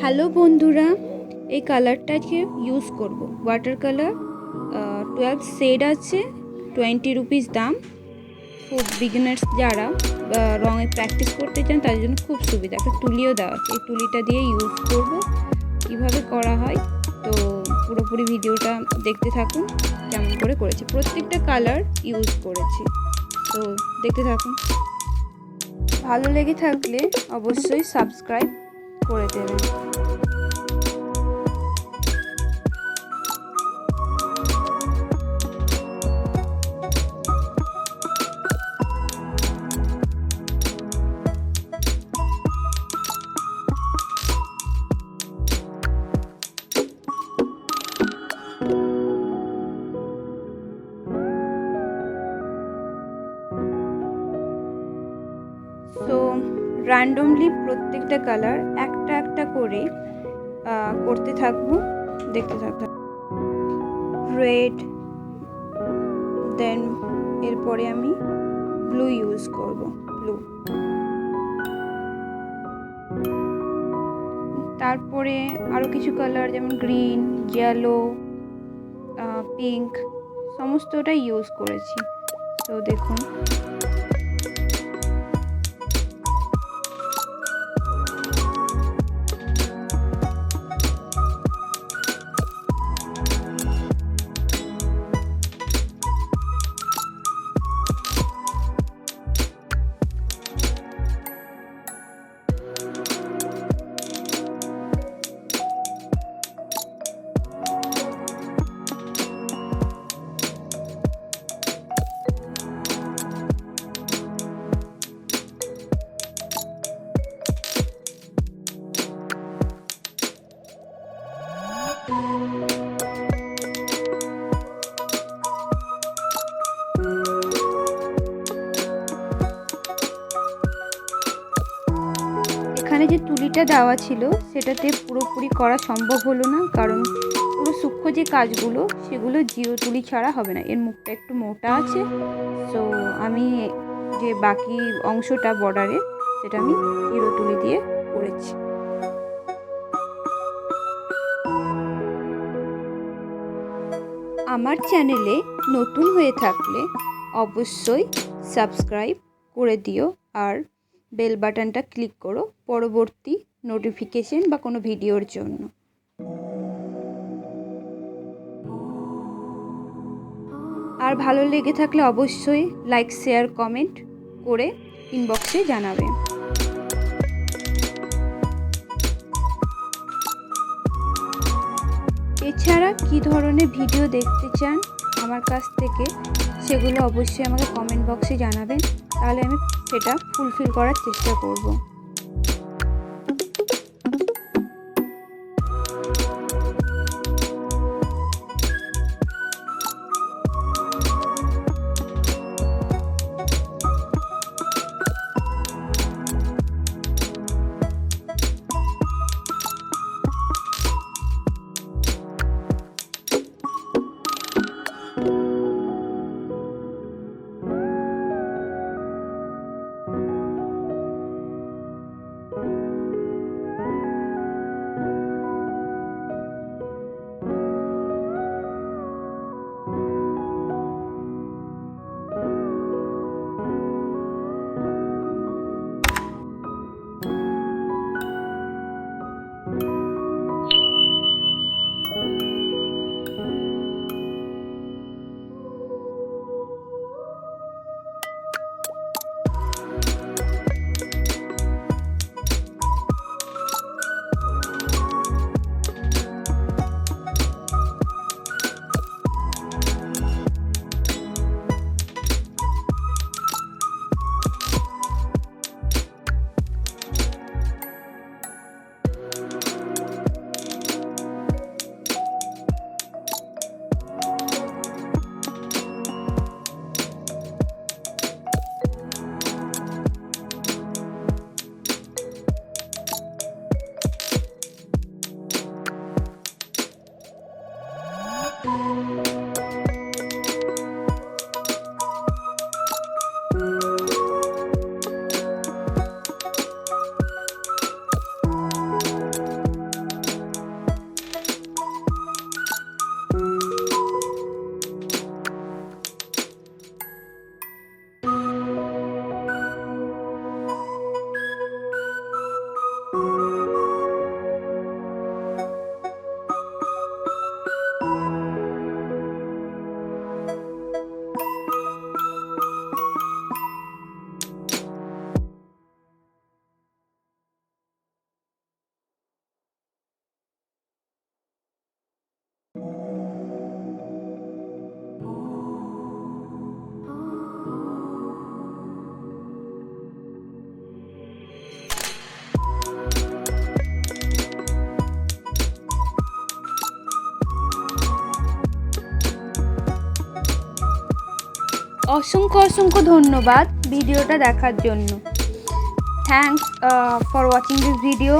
Hello বন্ধুরা, এই কালারটা আজকে ইউজ করব ওয়াটার কালার। 12 শেড আছে, 20 রুপিস দাম। খুব বিগিনার্স যারা রঙে প্র্যাকটিস করতে চান তাদের জন্য খুব সুবিধা। একটা তুলিও দেওয়া আছে, এই তুলিটা দিয়ে ইউজ করব কিভাবে করা হয়। তো পুরোপুরি ভিডিওটা দেখতে থাকুন কেমন করে করেছি। প্রত্যেকটা কালার ইউজ করেছি, তো দেখতে থাকুন। ভালো লেগে থাকলে অবশ্যই সাবস্ক্রাইব করে দেবেন। তো র্যান্ডমলি প্রত্যেকটা কালার একটা একটা করে করতে থাকবো, দেখতে থাকবো। রেড, দেন এরপরে আমি ব্লু ইউজ করব। ব্লু, তারপরে আরও কিছু কালার যেমন গ্রিন, ইয়েলো, পিঙ্ক, সমস্তটা ইউজ করেছি। তো দেখুন, এখানে যে তুলিটা দেওয়া ছিল সেটাতে পুরোপুরি করা সম্ভব হলো না, কারণ পুরো সূক্ষ্ম যে কাজগুলো সেগুলো জিরো তুলি ছাড়া হবে না। এর মুখটা একটু মোটা আছে, তো আমি যে বাকি অংশটা বর্ডারে সেটা আমি জিরো তুলি দিয়ে করেছি। আমার চ্যানেলে নতুন হয়ে থাকলে অবশ্যই সাবস্ক্রাইব করে দিও আর বেল বাটনটা ক্লিক করো পরবর্তী নোটিফিকেশন বা কোনো ভিডিওর জন্য। আর ভালো লেগে থাকলে অবশ্যই লাইক, শেয়ার, কমেন্ট করে ইনবক্সে জানাবে। এছাড়া কী ধরনের ভিডিও দেখতে চান আমার কাছ থেকে সেগুলো অবশ্যই আমাকে কমেন্ট বক্সে জানাবেন, তাহলে আমি সেটা ফুলফিল করার চেষ্টা করব। অসংখ্য অসংখ্য ধন্যবাদ ভিডিওটা দেখার জন্য। Thanks for watching this video.